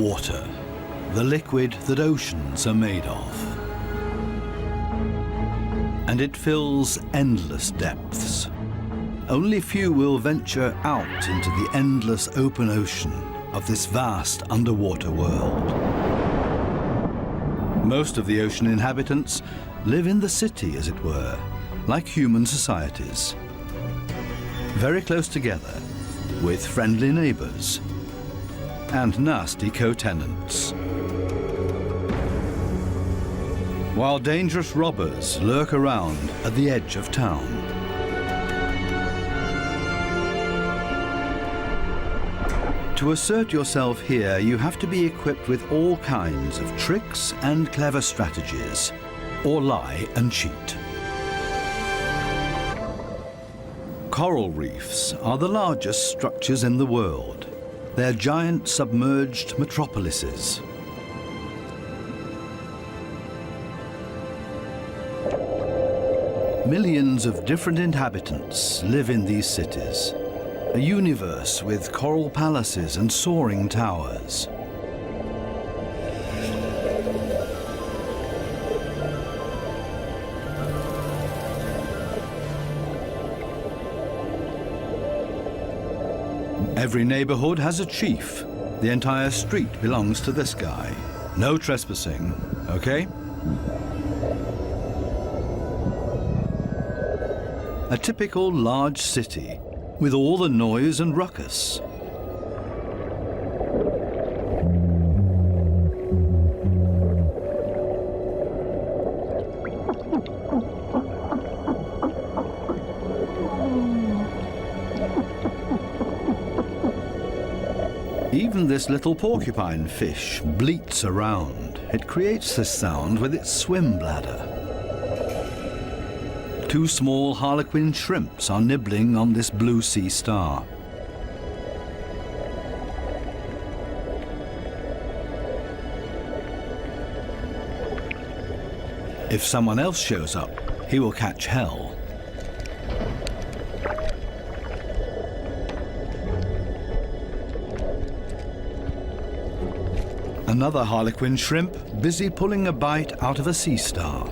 Water, the liquid that oceans are made of. And it fills endless depths. Only few will venture out into the endless open ocean of this vast underwater world. Most of the ocean inhabitants live in the city, as it were, like human societies. Very close together, with friendly neighbors and nasty co-tenants. While dangerous robbers lurk around at the edge of town. To assert yourself here, you have to be equipped with all kinds of tricks and clever strategies, or lie and cheat. Coral reefs are the largest structures in the world. They're giant submerged metropolises. Millions of different inhabitants live in these cities. A universe with coral palaces and soaring towers. Every neighborhood has a chief. The entire street belongs to this guy. No trespassing, okay? A typical large city with all the noise and ruckus. Even this little porcupine fish bleats around. It creates this sound with its swim bladder. Two small harlequin shrimps are nibbling on this blue sea star. If someone else shows up, he will catch hell. Another harlequin shrimp busy pulling a bite out of a sea star.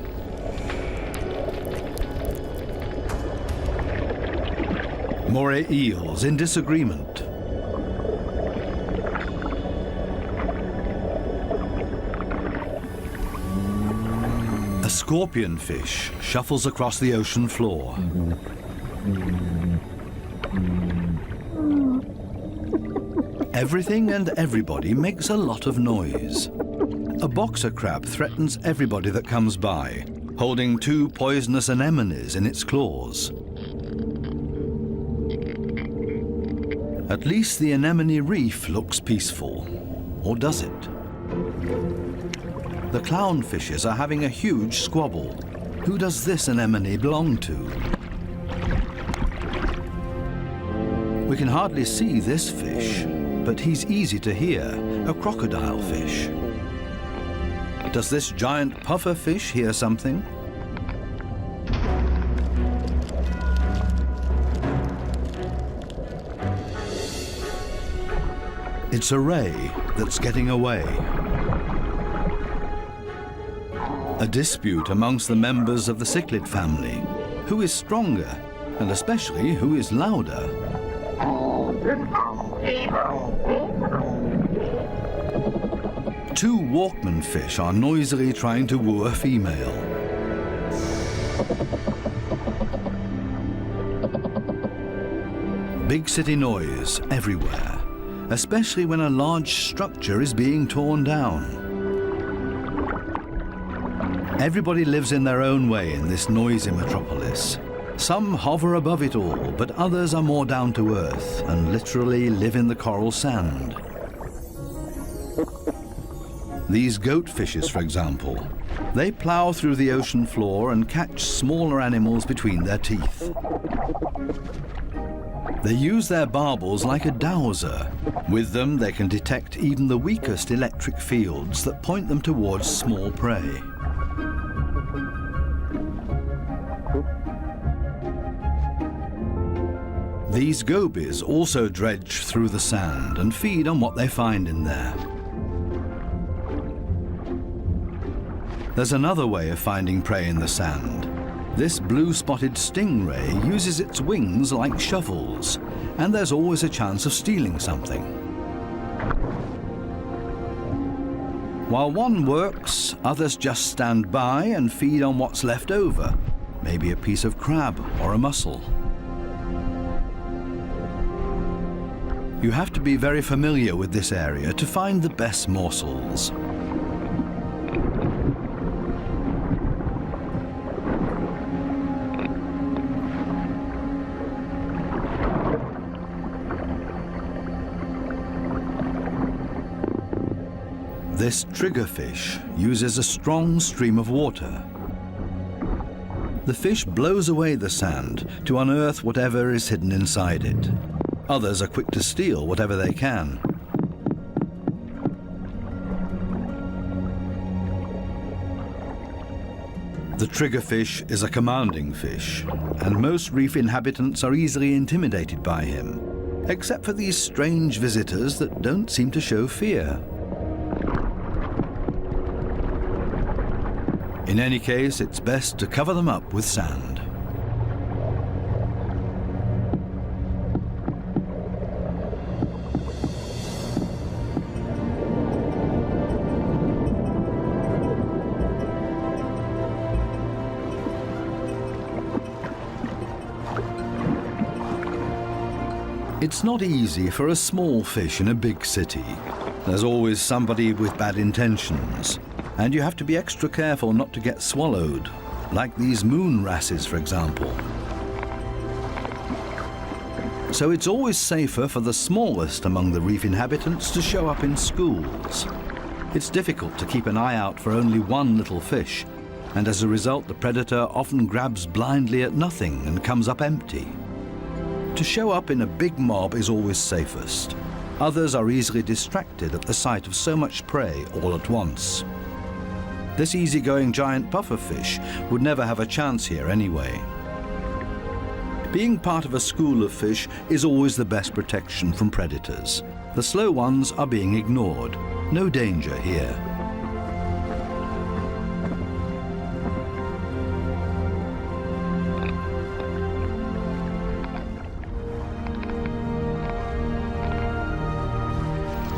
Moray eels in disagreement. A scorpion fish shuffles across the ocean floor. Everything and everybody makes a lot of noise. A boxer crab threatens everybody that comes by, holding two poisonous anemones in its claws. At least the anemone reef looks peaceful. Or does it? The clownfishes are having a huge squabble. Who does this anemone belong to? We can hardly see this fish, but he's easy to hear, a crocodile fish. Does this giant puffer fish hear something? It's a ray that's getting away. A dispute amongst the members of the cichlid family. Who is stronger, and especially who is louder? Two Walkman fish are noisily trying to woo a female. Big city noise everywhere, especially when a large structure is being torn down. Everybody lives in their own way in this noisy metropolis. Some hover above it all, but others are more down to earth and literally live in the coral sand. These goatfishes, for example, they plow through the ocean floor and catch smaller animals between their teeth. They use their barbels like a dowser. With them, they can detect even the weakest electric fields that point them towards small prey. These gobies also dredge through the sand and feed on what they find in there. There's another way of finding prey in the sand. This blue-spotted stingray uses its wings like shovels, and there's always a chance of stealing something. While one works, others just stand by and feed on what's left over, maybe a piece of crab or a mussel. You have to be very familiar with this area to find the best morsels. This triggerfish uses a strong stream of water. The fish blows away the sand to unearth whatever is hidden inside it. Others are quick to steal whatever they can. The triggerfish is a commanding fish, and most reef inhabitants are easily intimidated by him, except for these strange visitors that don't seem to show fear. In any case, it's best to cover them up with sand. It's not easy for a small fish in a big city. There's always somebody with bad intentions. And you have to be extra careful not to get swallowed, like these moon wrasses, for example. So it's always safer for the smallest among the reef inhabitants to show up in schools. It's difficult to keep an eye out for only one little fish, and as a result the predator often grabs blindly at nothing and comes up empty. To show up in a big mob is always safest. Others are easily distracted at the sight of so much prey all at once. This easygoing giant pufferfish would never have a chance here anyway. Being part of a school of fish is always the best protection from predators. The slow ones are being ignored. No danger here.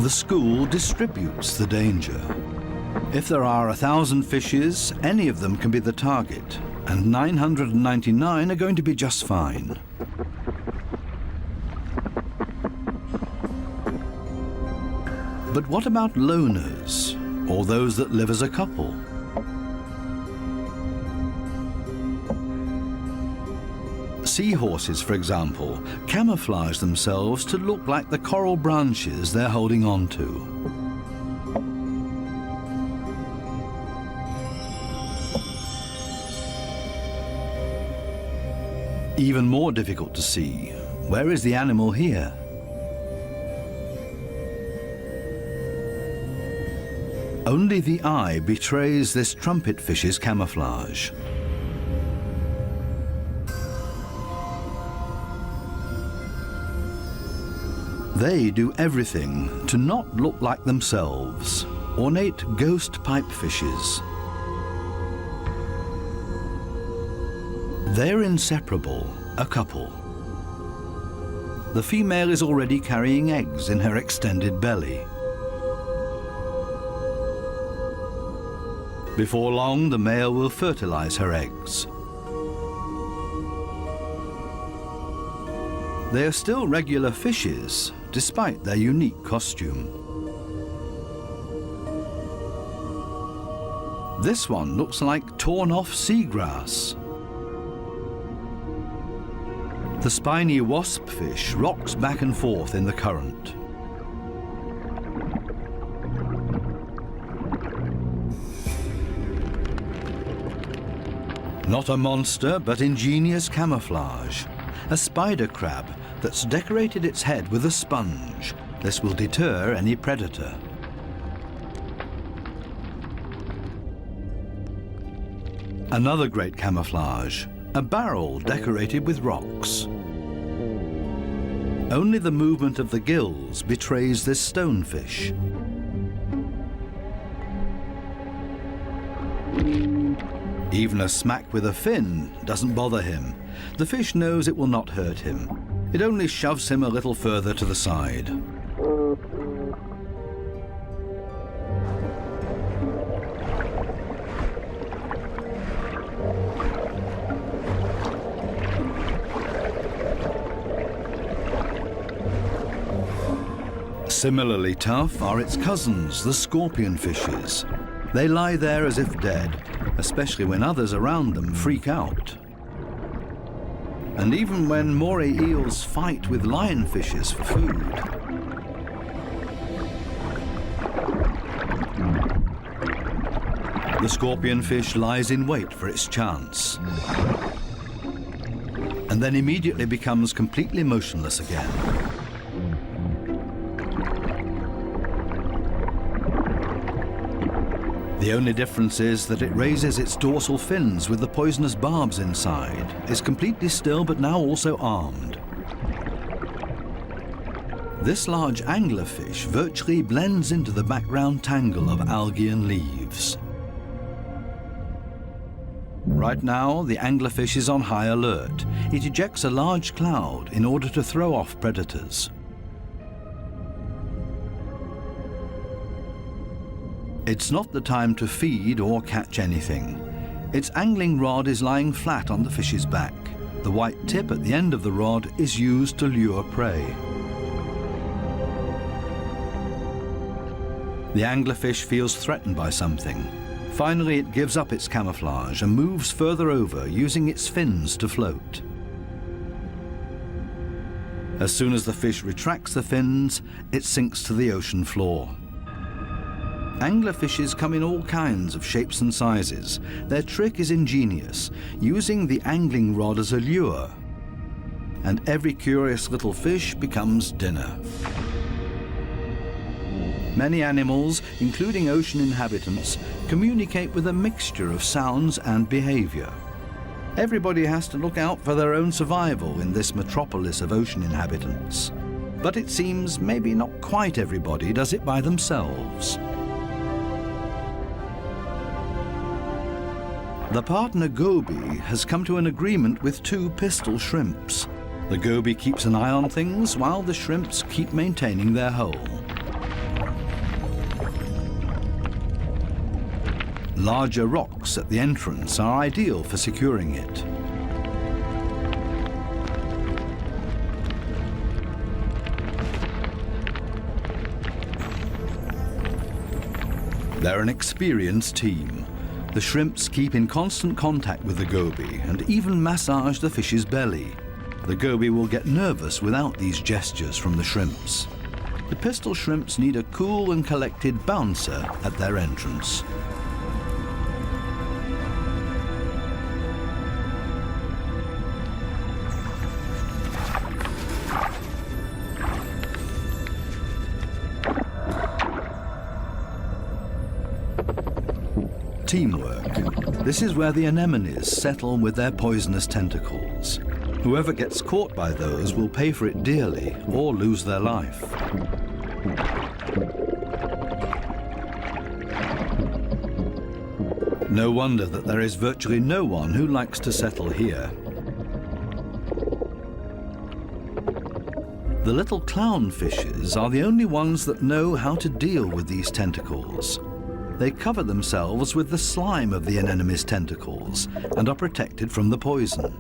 The school distributes the danger. If there are 1,000 fishes, any of them can be the target, and 999 are going to be just fine. But what about loners, or those that live as a couple? Seahorses, for example, camouflage themselves to look like the coral branches they're holding on to. Even more difficult to see. Where is the animal here? Only the eye betrays this trumpet fish's camouflage. They do everything to not look like themselves. Ornate ghost pipefishes. They're inseparable, a couple. The female is already carrying eggs in her extended belly. Before long, the male will fertilize her eggs. They are still regular fishes, despite their unique costume. This one looks like torn-off seagrass. The spiny waspfish rocks back and forth in the current. Not a monster, but ingenious camouflage. A spider crab that's decorated its head with a sponge. This will deter any predator. Another great camouflage, a barrel decorated with rocks. Only the movement of the gills betrays this stonefish. Even a smack with a fin doesn't bother him. The fish knows it will not hurt him. It only shoves him a little further to the side. Similarly tough are its cousins, the scorpion fishes. They lie there as if dead, especially when others around them freak out. And even when moray eels fight with lionfishes for food. The scorpion fish lies in wait for its chance, and then immediately becomes completely motionless again. The only difference is that it raises its dorsal fins with the poisonous barbs inside, is completely still but now also armed. This large anglerfish virtually blends into the background tangle of algae and leaves. Right now, the anglerfish is on high alert. It ejects a large cloud in order to throw off predators. It's not the time to feed or catch anything. Its angling rod is lying flat on the fish's back. The white tip at the end of the rod is used to lure prey. The anglerfish feels threatened by something. Finally, it gives up its camouflage and moves further over, using its fins to float. As soon as the fish retracts the fins, it sinks to the ocean floor. Anglerfishes come in all kinds of shapes and sizes. Their trick is ingenious, using the angling rod as a lure. And every curious little fish becomes dinner. Many animals, including ocean inhabitants, communicate with a mixture of sounds and behavior. Everybody has to look out for their own survival in this metropolis of ocean inhabitants. But it seems maybe not quite everybody does it by themselves. The partner goby has come to an agreement with two pistol shrimps. The goby keeps an eye on things while the shrimps keep maintaining their hole. Larger rocks at the entrance are ideal for securing it. They're an experienced team. The shrimps keep in constant contact with the goby and even massage the fish's belly. The goby will get nervous without these gestures from the shrimps. The pistol shrimps need a cool and collected bouncer at their entrance. Teamwork. This is where the anemones settle with their poisonous tentacles. Whoever gets caught by those will pay for it dearly or lose their life. No wonder that there is virtually no one who likes to settle here. The little clownfishes are the only ones that know how to deal with these tentacles. They cover themselves with the slime of the anemone's tentacles and are protected from the poison.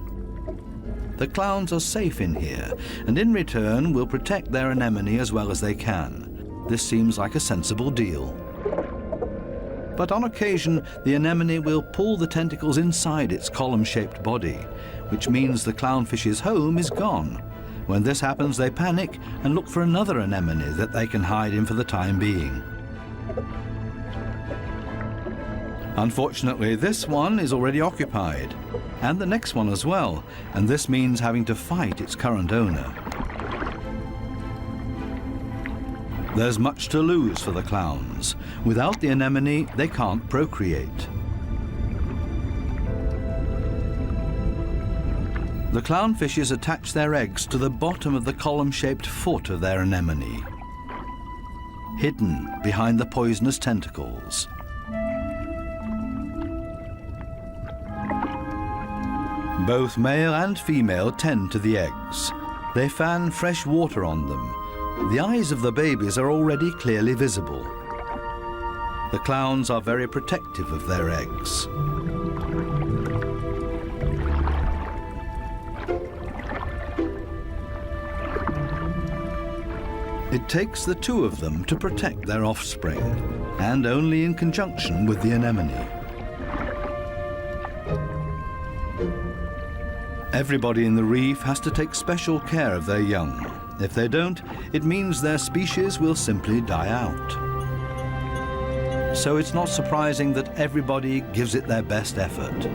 The clowns are safe in here, and in return will protect their anemone as well as they can. This seems like a sensible deal. But on occasion, the anemone will pull the tentacles inside its column-shaped body, which means the clownfish's home is gone. When this happens, they panic and look for another anemone that they can hide in for the time being. Unfortunately, this one is already occupied, and the next one as well, and this means having to fight its current owner. There's much to lose for the clowns. Without the anemone, they can't procreate. The clownfishes attach their eggs to the bottom of the column-shaped foot of their anemone, hidden behind the poisonous tentacles. Both male and female tend to the eggs. They fan fresh water on them. The eyes of the babies are already clearly visible. The clowns are very protective of their eggs. It takes the two of them to protect their offspring, and only in conjunction with the anemone. Everybody in the reef has to take special care of their young. If they don't, it means their species will simply die out. So it's not surprising that everybody gives it their best effort.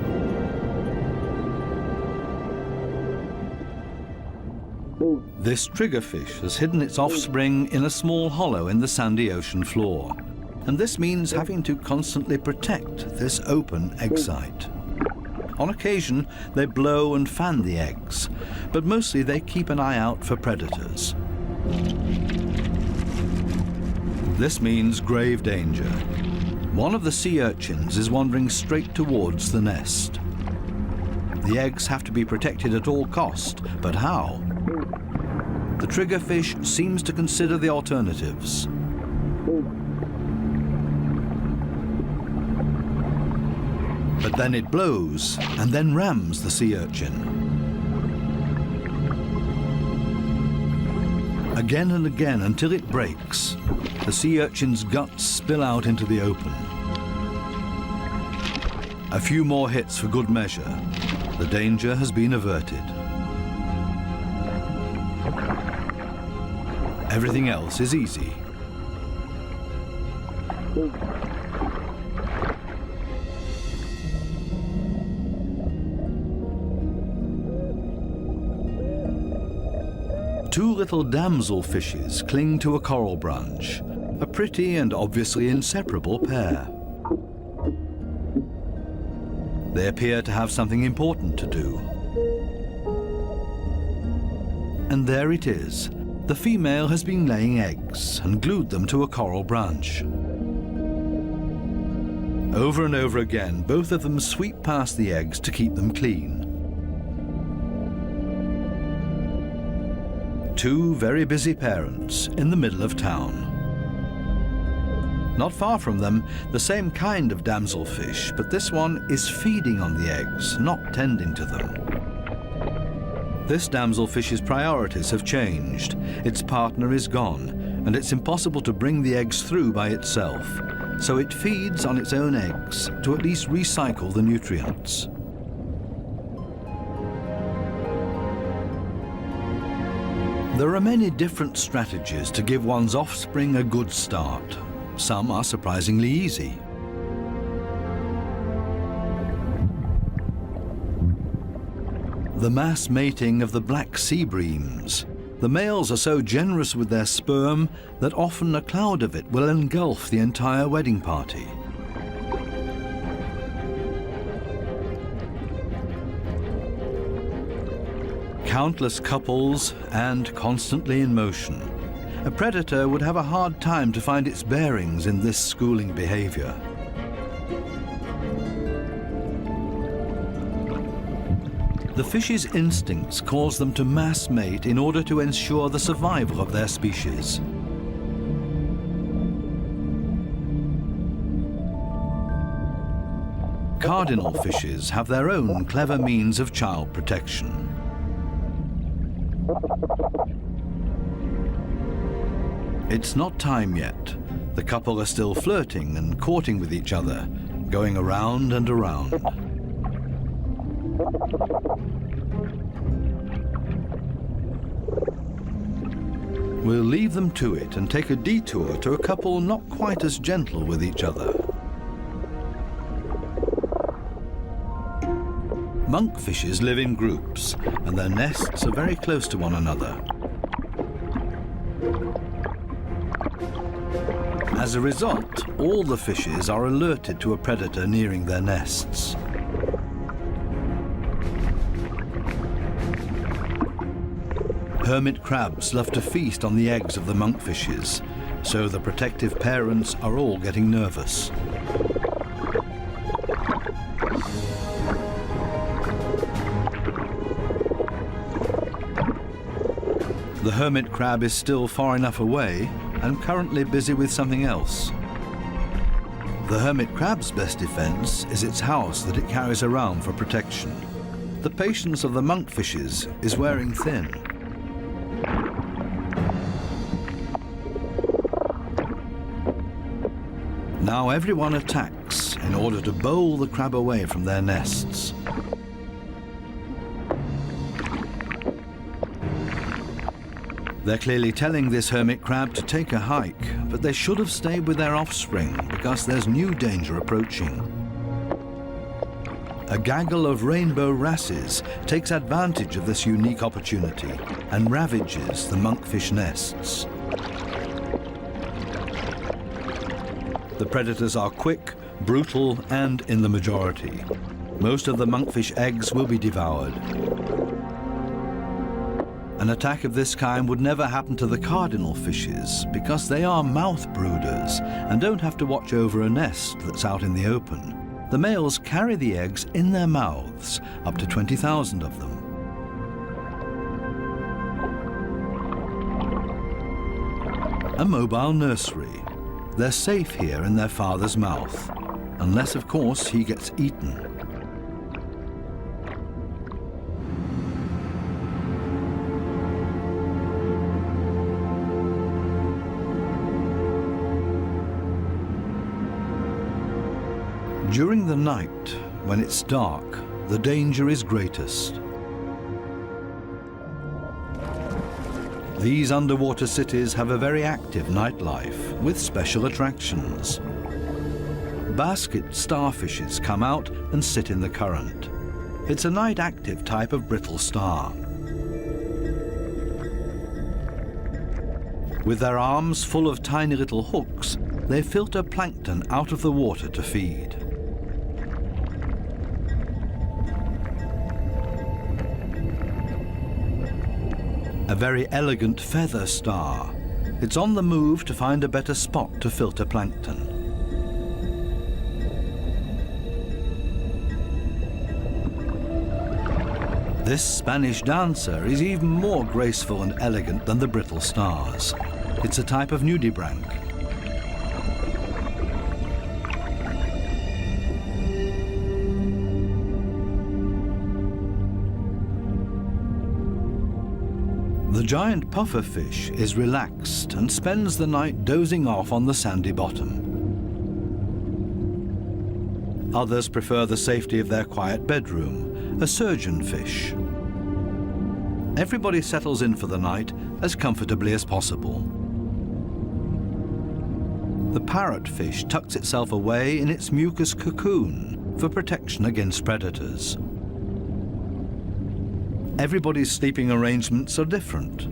This triggerfish has hidden its offspring in a small hollow in the sandy ocean floor. And this means having to constantly protect this open egg site. On occasion, they blow and fan the eggs, but mostly they keep an eye out for predators. This means grave danger. One of the sea urchins is wandering straight towards the nest. The eggs have to be protected at all cost, but how? The triggerfish seems to consider the alternatives. But then it blows and then rams the sea urchin. Again and again until it breaks, the sea urchin's guts spill out into the open. A few more hits for good measure. The danger has been averted. Everything else is easy. Two little damselfishes cling to a coral branch, a pretty and obviously inseparable pair. They appear to have something important to do. And there it is. The female has been laying eggs and glued them to a coral branch. Over and over again, both of them sweep past the eggs to keep them clean. Two very busy parents in the middle of town. Not far from them, the same kind of damselfish, but this one is feeding on the eggs, not tending to them. This damselfish's priorities have changed. Its partner is gone, and it's impossible to bring the eggs through by itself. So it feeds on its own eggs to at least recycle the nutrients. There are many different strategies to give one's offspring a good start. Some are surprisingly easy. The mass mating of the black sea breams. The males are so generous with their sperm that often a cloud of it will engulf the entire wedding party. Countless couples and constantly in motion. A predator would have a hard time to find its bearings in this schooling behavior. The fish's instincts cause them to mass mate in order to ensure the survival of their species. Cardinal fishes have their own clever means of child protection. It's not time yet. The couple are still flirting and courting with each other, going around and around. We'll leave them to it and take a detour to a couple not quite as gentle with each other. Monkfishes live in groups, and their nests are very close to one another. As a result, all the fishes are alerted to a predator nearing their nests. Hermit crabs love to feast on the eggs of the monkfishes, so the protective parents are all getting nervous. The hermit crab is still far enough away and currently busy with something else. The hermit crab's best defense is its house that it carries around for protection. The patience of the monkfishes is wearing thin. Now everyone attacks in order to bowl the crab away from their nests. They're clearly telling this hermit crab to take a hike, but they should have stayed with their offspring because there's new danger approaching. A gaggle of rainbow wrasses takes advantage of this unique opportunity and ravages the monkfish nests. The predators are quick, brutal, and in the majority. Most of the monkfish eggs will be devoured. An attack of this kind would never happen to the cardinal fishes because they are mouth brooders and don't have to watch over a nest that's out in the open. The males carry the eggs in their mouths, up to 20,000 of them. A mobile nursery. They're safe here in their father's mouth, unless, of course, he gets eaten. During the night, when it's dark, the danger is greatest. These underwater cities have a very active nightlife with special attractions. Basket starfishes come out and sit in the current. It's a night-active type of brittle star. With their arms full of tiny little hooks, they filter plankton out of the water to feed. A very elegant feather star. It's on the move to find a better spot to filter plankton. This Spanish dancer is even more graceful and elegant than the brittle stars. It's a type of nudibranch. The giant pufferfish is relaxed and spends the night dozing off on the sandy bottom. Others prefer the safety of their quiet bedroom, a surgeonfish. Everybody settles in for the night as comfortably as possible. The parrotfish tucks itself away in its mucus cocoon for protection against predators. Everybody's sleeping arrangements are different.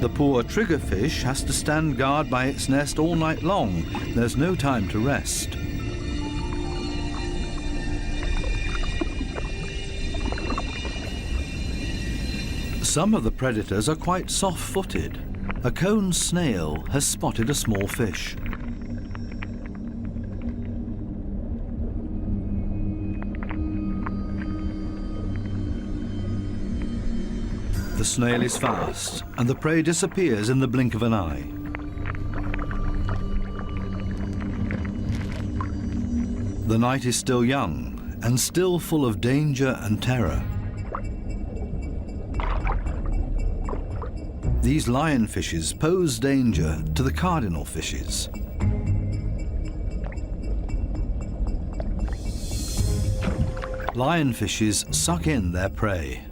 The poor triggerfish has to stand guard by its nest all night long. There's no time to rest. Some of the predators are quite soft-footed. A cone snail has spotted a small fish. The snail is fast, and the prey disappears in the blink of an eye. The night is still young, and still full of danger and terror. These lionfishes pose danger to the cardinal fishes. Lionfishes suck in their prey.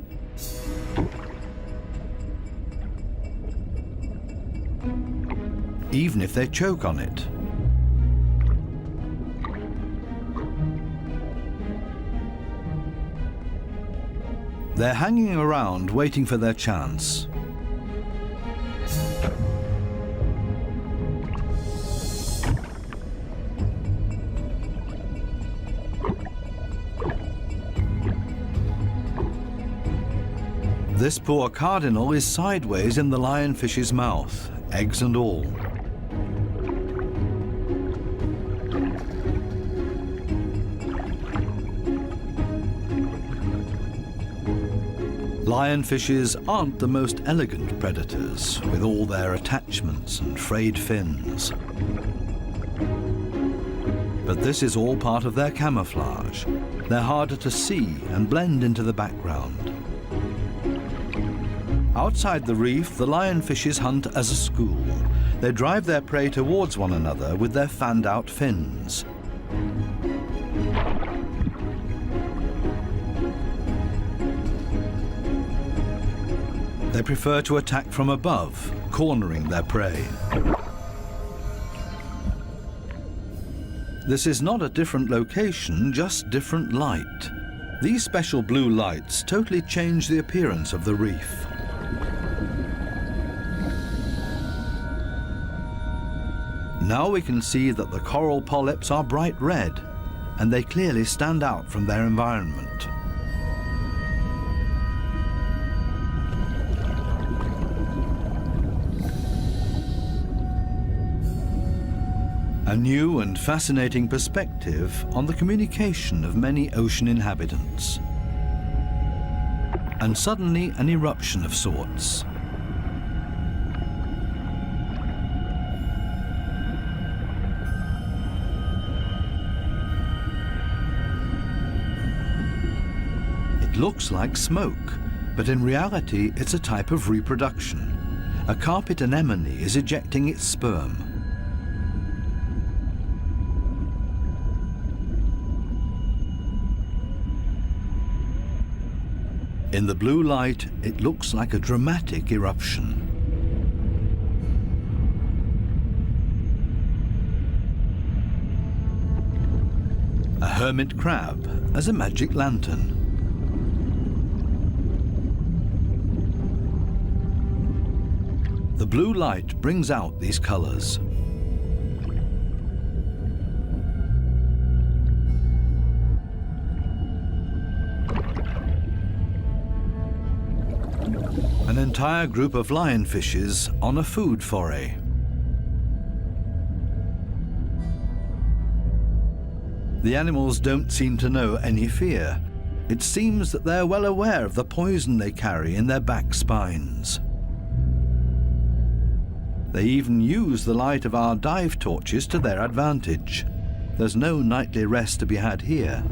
Even if they choke on it. They're hanging around waiting for their chance. This poor cardinal is sideways in the lionfish's mouth, eggs and all. Lionfishes aren't the most elegant predators, with all their attachments and frayed fins. But this is all part of their camouflage. They're harder to see and blend into the background. Outside the reef, the lionfishes hunt as a school. They drive their prey towards one another with their fanned-out fins. They prefer to attack from above, cornering their prey. This is not a different location, just different light. These special blue lights totally change the appearance of the reef. Now we can see that the coral polyps are bright red, and they clearly stand out from their environment. A new and fascinating perspective on the communication of many ocean inhabitants. And suddenly an eruption of sorts. It looks like smoke, but in reality it's a type of reproduction. A carpet anemone is ejecting its sperm. In the blue light, it looks like a dramatic eruption. A hermit crab as a magic lantern. The blue light brings out these colors. An entire group of lionfishes on a food foray. The animals don't seem to know any fear. It seems that they're well aware of the poison they carry in their back spines. They even use the light of our dive torches to their advantage. There's no nightly rest to be had here.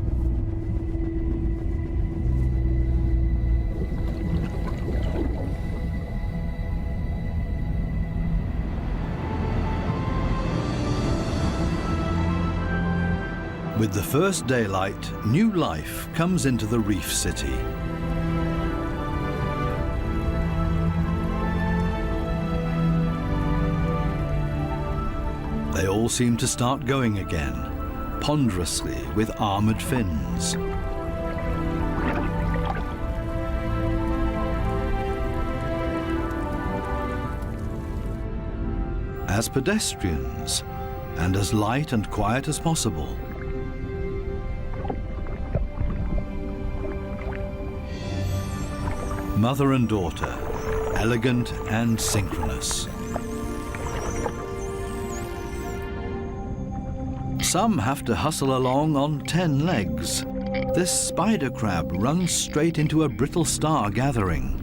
With the first daylight, new life comes into the reef city. They all seem to start going again, ponderously with armored fins. As pedestrians, and as light and quiet as possible. Mother and daughter, elegant and synchronous. Some have to hustle along on 10 legs. This spider crab runs straight into a brittle star gathering.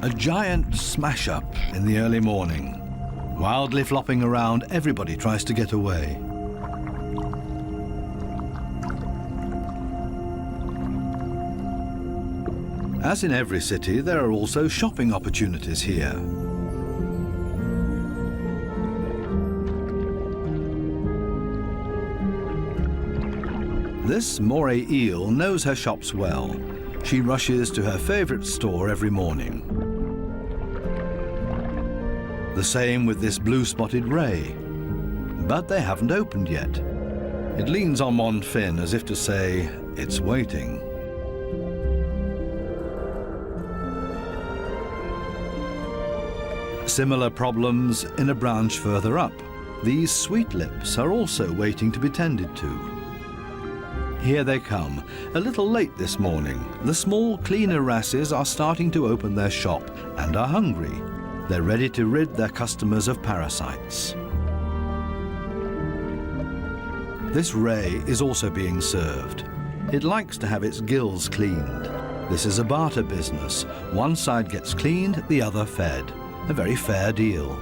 A giant smash-up in the early morning. Wildly flopping around, everybody tries to get away. As in every city, there are also shopping opportunities here. This moray eel knows her shops well. She rushes to her favorite store every morning. The same with this blue-spotted ray. But they haven't opened yet. It leans on one fin as if to say, it's waiting. Similar problems in a branch further up. These sweet lips are also waiting to be tended to. Here they come, a little late this morning. The small, cleaner wrasses are starting to open their shop and are hungry. They're ready to rid their customers of parasites. This ray is also being served. It likes to have its gills cleaned. This is a barter business. One side gets cleaned, the other fed. A very fair deal.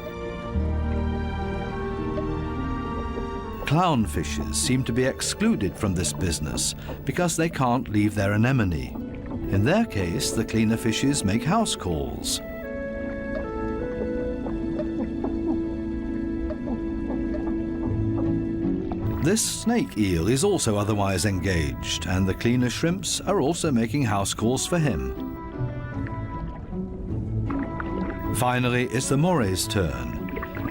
Clownfishes seem to be excluded from this business because they can't leave their anemone. In their case, the cleaner fishes make house calls. This snake eel is also otherwise engaged, and the cleaner shrimps are also making house calls for him. Finally, it's the moray's turn.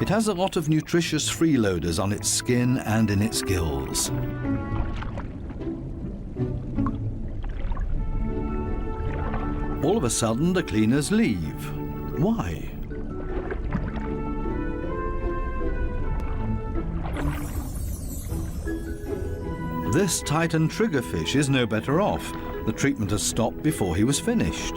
It has a lot of nutritious freeloaders on its skin and in its gills. All of a sudden, the cleaners leave. Why? This Titan triggerfish is no better off. The treatment has stopped before he was finished.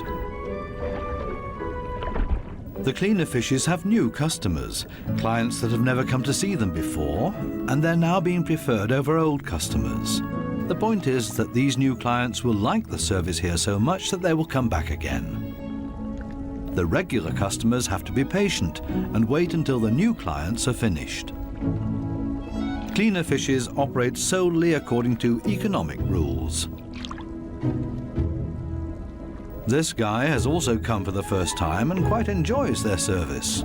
The cleaner fishes have new customers, clients that have never come to see them before, and they're now being preferred over old customers. The point is that these new clients will like the service here so much that they will come back again. The regular customers have to be patient and wait until the new clients are finished. Cleaner fishes operate solely according to economic rules. This guy has also come for the first time and quite enjoys their service.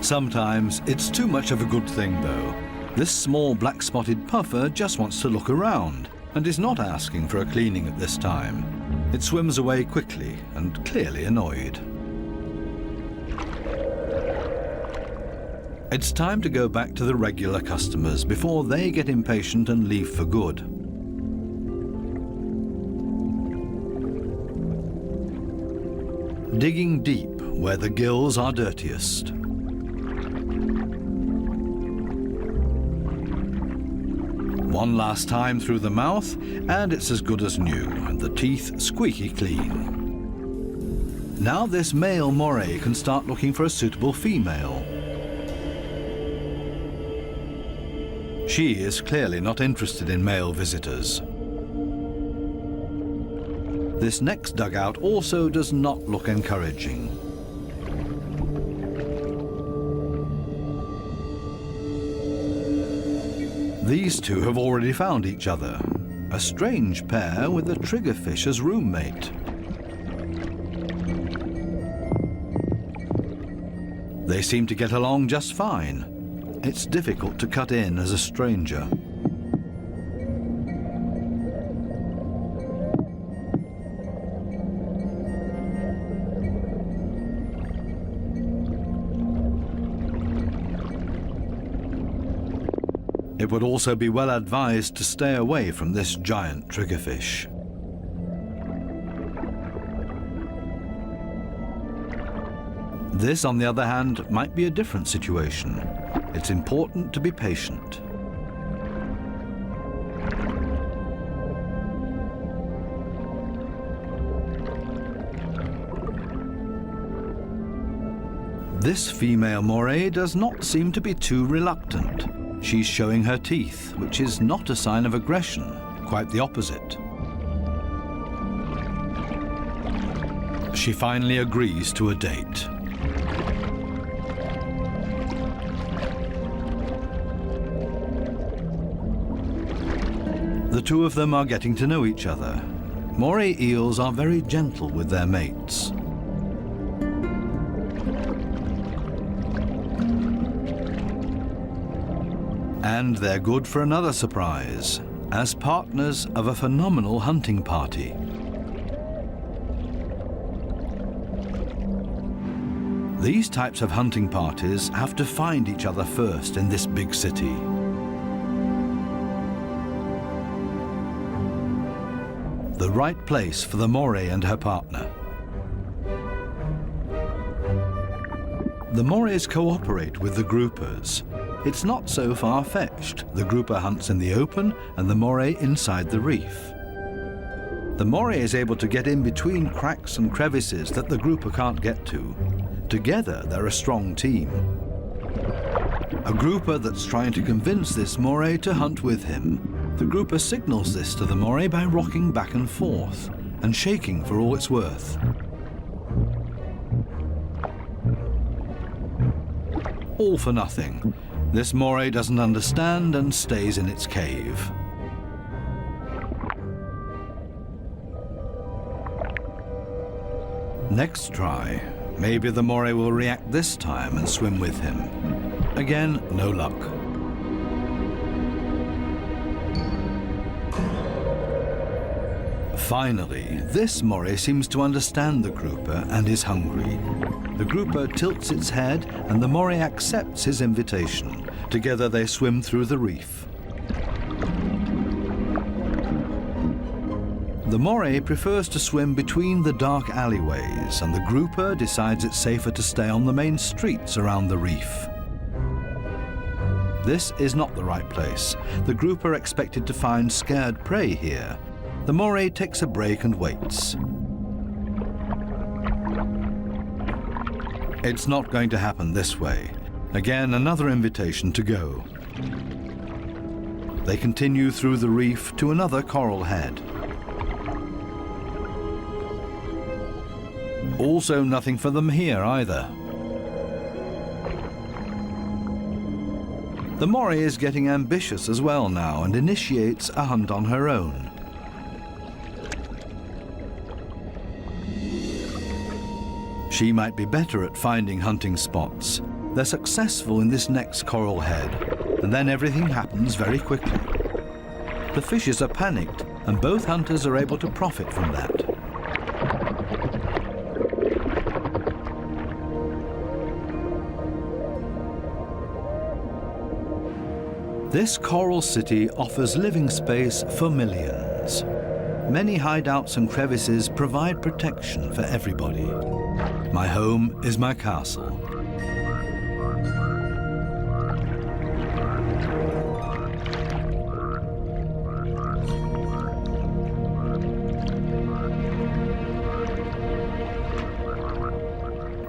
Sometimes it's too much of a good thing, though. This small black-spotted puffer just wants to look around and is not asking for a cleaning at this time. It swims away quickly and clearly annoyed. It's time to go back to the regular customers before they get impatient and leave for good. Digging deep where the gills are dirtiest. One last time through the mouth, and it's as good as new, and the teeth squeaky clean. Now this male moray can start looking for a suitable female. She is clearly not interested in male visitors. This next dugout also does not look encouraging. These two have already found each other. A strange pair with a triggerfish as roommate. They seem to get along just fine. It's difficult to cut in as a stranger. It would also be well advised to stay away from this giant triggerfish. This, on the other hand, might be a different situation. It's important to be patient. This female moray does not seem to be too reluctant. She's showing her teeth, which is not a sign of aggression, quite the opposite. She finally agrees to a date. The two of them are getting to know each other. Moray eels are very gentle with their mates. And they're good for another surprise, as partners of a phenomenal hunting party. These types of hunting parties have to find each other first in this big city. The right place for the moray and her partner. The morays cooperate with the groupers. It's not so far-fetched. The grouper hunts in the open and the moray inside the reef. The moray is able to get in between cracks and crevices that the grouper can't get to. Together, they're a strong team. A grouper that's trying to convince this moray to hunt with him. The grouper signals this to the moray by rocking back and forth and shaking for all it's worth. All for nothing. This moray doesn't understand and stays in its cave. Next try. Maybe the moray will react this time and swim with him. Again, no luck. Finally, this moray seems to understand the grouper and is hungry. The grouper tilts its head and the moray accepts his invitation. Together they swim through the reef. The moray prefers to swim between the dark alleyways, and the grouper decides it's safer to stay on the main streets around the reef. This is not the right place. The grouper expected to find scared prey here. The moray takes a break and waits. It's not going to happen this way. Again, another invitation to go. They continue through the reef to another coral head. Also nothing for them here either. The moray is getting ambitious as well now and initiates a hunt on her own. She might be better at finding hunting spots. They're successful in this next coral head, and then everything happens very quickly. The fishes are panicked, and both hunters are able to profit from that. This coral city offers living space for millions. Many hideouts and crevices provide protection for everybody. My home is my castle.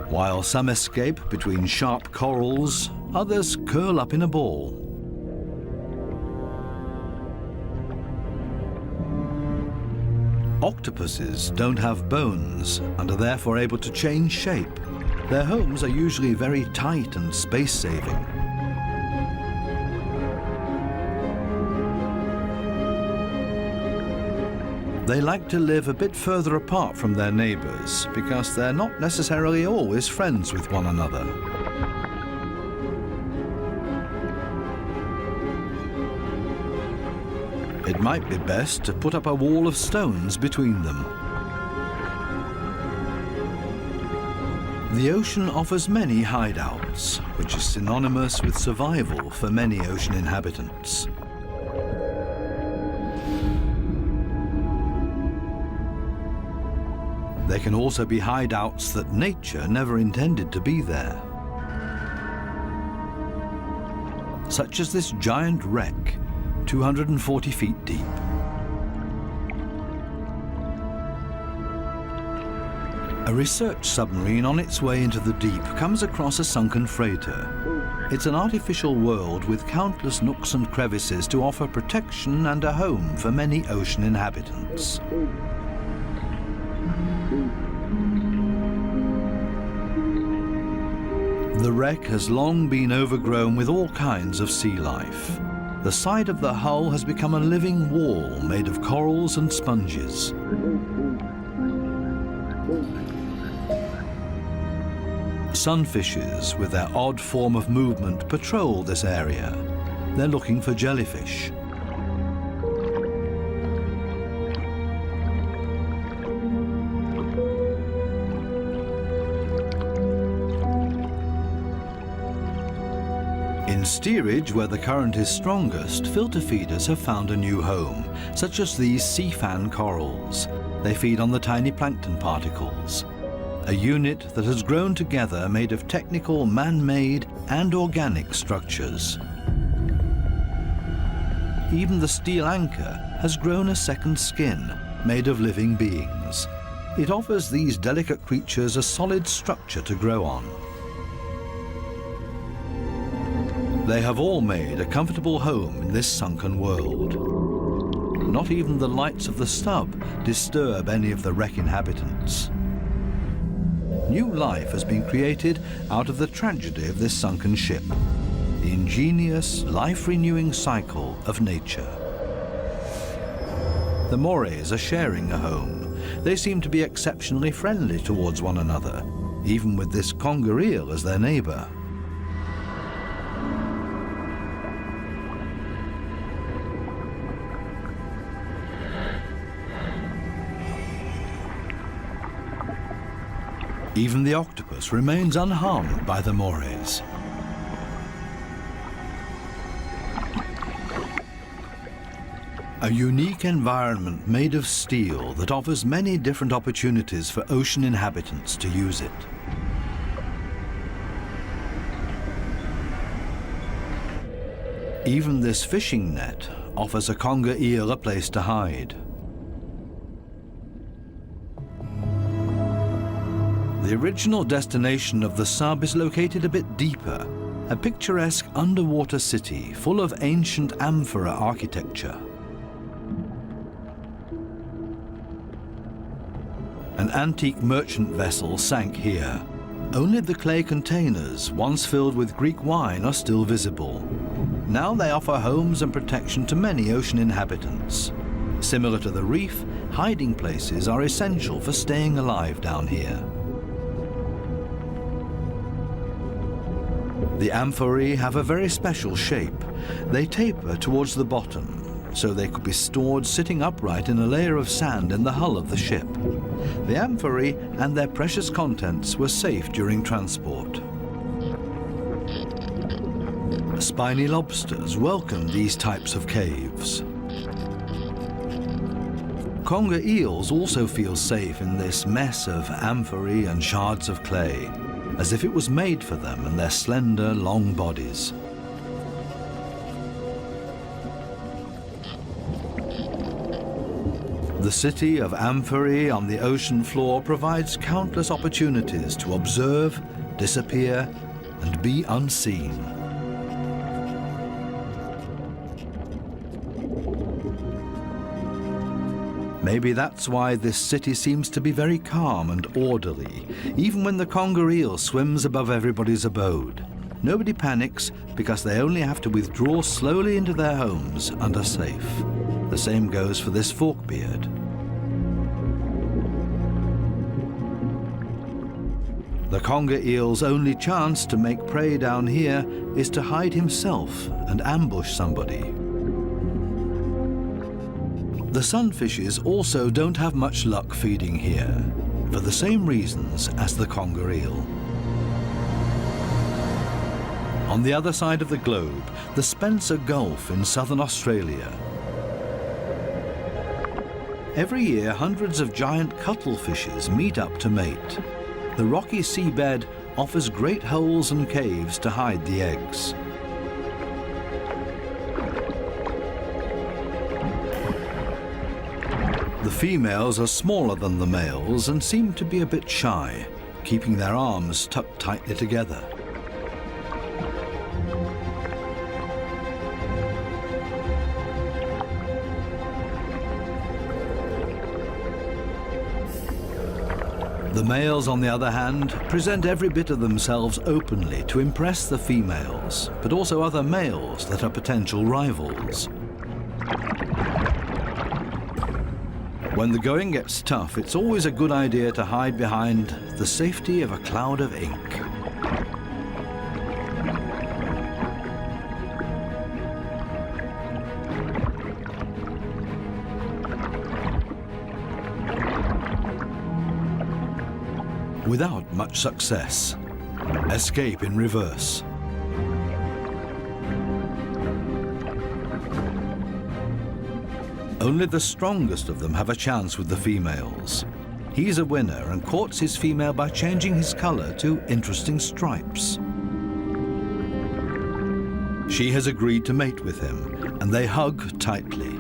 While some escape between sharp corals, others curl up in a ball. Octopuses don't have bones and are therefore able to change shape. Their homes are usually very tight and space-saving. They like to live a bit further apart from their neighbors because they're not necessarily always friends with one another. It might be best to put up a wall of stones between them. The ocean offers many hideouts, which is synonymous with survival for many ocean inhabitants. There can also be hideouts that nature never intended to be there, such as this giant wreck, 240 feet deep. A research submarine on its way into the deep comes across a sunken freighter. It's an artificial world with countless nooks and crevices to offer protection and a home for many ocean inhabitants. The wreck has long been overgrown with all kinds of sea life. The side of the hull has become a living wall made of corals and sponges. Sunfishes, with their odd form of movement, patrol this area. They're looking for jellyfish. In steerage, where the current is strongest, filter feeders have found a new home, such as these sea fan corals. They feed on the tiny plankton particles. A unit that has grown together made of technical, man-made and organic structures. Even the steel anchor has grown a second skin, made of living beings. It offers these delicate creatures a solid structure to grow on. They have all made a comfortable home in this sunken world. Not even the lights of the stub disturb any of the wreck inhabitants. New life has been created out of the tragedy of this sunken ship, the ingenious, life-renewing cycle of nature. The Morays are sharing a home. They seem to be exceptionally friendly towards one another, even with this conger eel as their neighbour. Even the octopus remains unharmed by the Morays. A unique environment made of steel that offers many different opportunities for ocean inhabitants to use it. Even this fishing net offers a conger eel a place to hide. The original destination of the sub is located a bit deeper, a picturesque underwater city full of ancient amphora architecture. An antique merchant vessel sank here. Only the clay containers, once filled with Greek wine, are still visible. Now they offer homes and protection to many ocean inhabitants. Similar to the reef, hiding places are essential for staying alive down here. The amphorae have a very special shape. They taper towards the bottom, so they could be stored sitting upright in a layer of sand in the hull of the ship. The amphorae and their precious contents were safe during transport. Spiny lobsters welcome these types of caves. Conger eels also feel safe in this mess of amphorae and shards of clay, as if it was made for them and their slender, long bodies. The city of amphorae on the ocean floor provides countless opportunities to observe, disappear, and be unseen. Maybe that's why this city seems to be very calm and orderly, even when the conger eel swims above everybody's abode. Nobody panics because they only have to withdraw slowly into their homes and are safe. The same goes for this forkbeard. The conger eel's only chance to make prey down here is to hide himself and ambush somebody. The sunfishes also don't have much luck feeding here, for the same reasons as the conger eel. On the other side of the globe, the Spencer Gulf in southern Australia. Every year, hundreds of giant cuttlefishes meet up to mate. The rocky seabed offers great holes and caves to hide the eggs. The females are smaller than the males and seem to be a bit shy, keeping their arms tucked tightly together. The males, on the other hand, present every bit of themselves openly to impress the females, but also other males that are potential rivals. When the going gets tough, it's always a good idea to hide behind the safety of a cloud of ink. Without much success. Escape in reverse. Only the strongest of them have a chance with the females. He's a winner and courts his female by changing his color to interesting stripes. She has agreed to mate with him, and they hug tightly.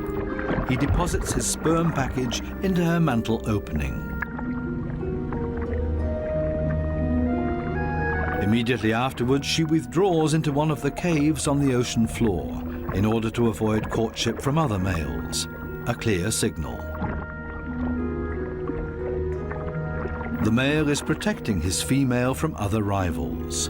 He deposits his sperm package into her mantle opening. Immediately afterwards, she withdraws into one of the caves on the ocean floor in order to avoid courtship from other males, a clear signal. The male is protecting his female from other rivals.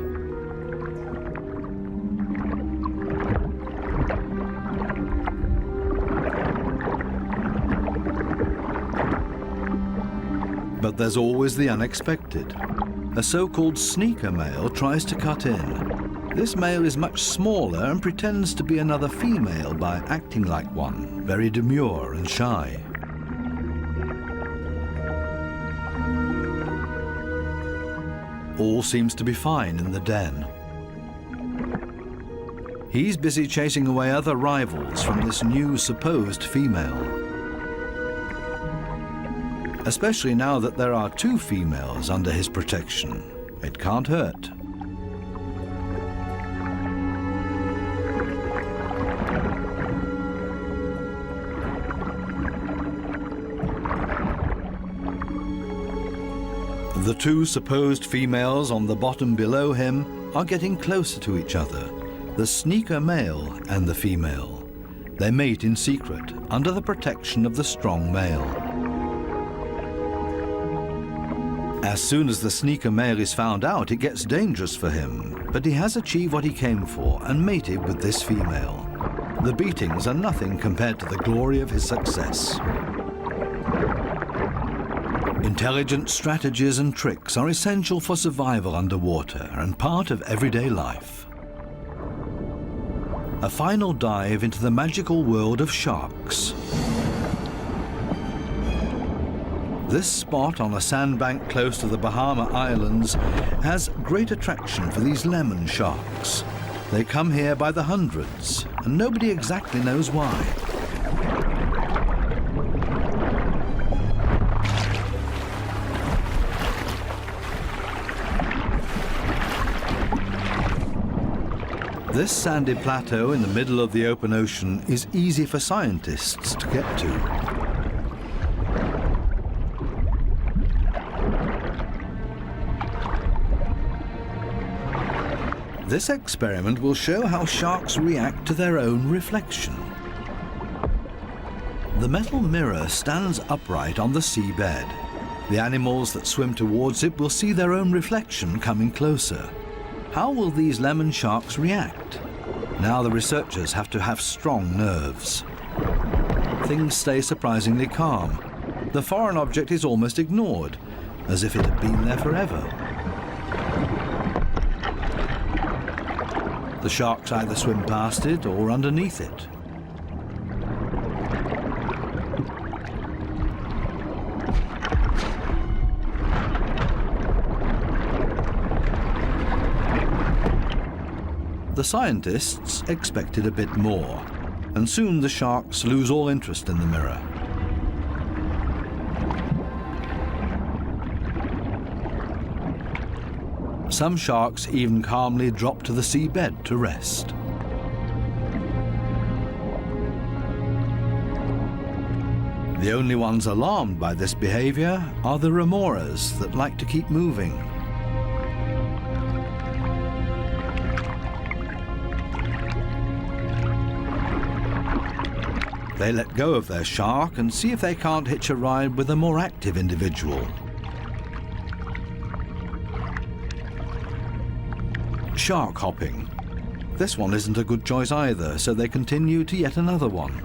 But there's always the unexpected. A so-called sneaker male tries to cut in. This male is much smaller and pretends to be another female by acting like one, very demure and shy. All seems to be fine in the den. He's busy chasing away other rivals from this new supposed female. Especially now that there are two females under his protection. It can't hurt. The two supposed females on the bottom below him are getting closer to each other, the sneaker male and the female. They mate in secret, under the protection of the strong male. As soon as the sneaker male is found out, it gets dangerous for him, but he has achieved what he came for and mated with this female. The beatings are nothing compared to the glory of his success. Intelligent strategies and tricks are essential for survival underwater and part of everyday life. A final dive into the magical world of sharks. This spot on a sandbank close to the Bahama Islands has great attraction for these lemon sharks. They come here by the hundreds, and nobody exactly knows why. This sandy plateau in the middle of the open ocean is easy for scientists to get to. This experiment will show how sharks react to their own reflection. The metal mirror stands upright on the seabed. The animals that swim towards it will see their own reflection coming closer. How will these lemon sharks react? Now the researchers have to have strong nerves. Things stay surprisingly calm. The foreign object is almost ignored, as if it had been there forever. The sharks either swim past it or underneath it. The scientists expected a bit more, and soon the sharks lose all interest in the mirror. Some sharks even calmly drop to the seabed to rest. The only ones alarmed by this behavior are the remoras that like to keep moving. They let go of their shark and see if they can't hitch a ride with a more active individual. Shark hopping. This one isn't a good choice either, so they continue to yet another one.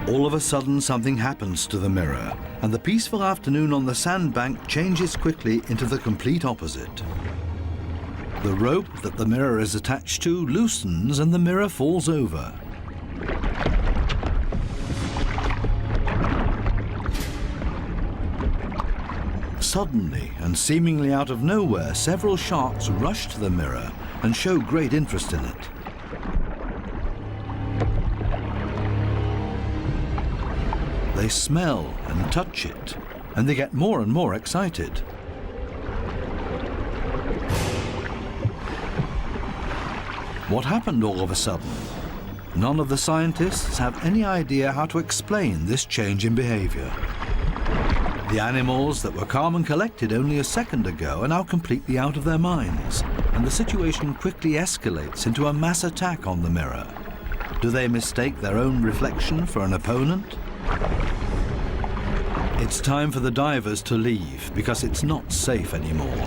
All of a sudden, something happens to the mirror, and the peaceful afternoon on the sandbank changes quickly into the complete opposite. The rope that the mirror is attached to loosens and the mirror falls over. Suddenly, and seemingly out of nowhere, several sharks rush to the mirror and show great interest in it. They smell and touch it, and they get more and more excited. What happened all of a sudden? None of the scientists have any idea how to explain this change in behavior. The animals that were calm and collected only a second ago are now completely out of their minds, and the situation quickly escalates into a mass attack on the mirror. Do they mistake their own reflection for an opponent? It's time for the divers to leave because it's not safe anymore.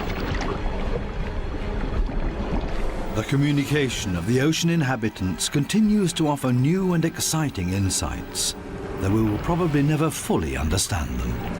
The communication of the ocean inhabitants continues to offer new and exciting insights, though we will probably never fully understand them.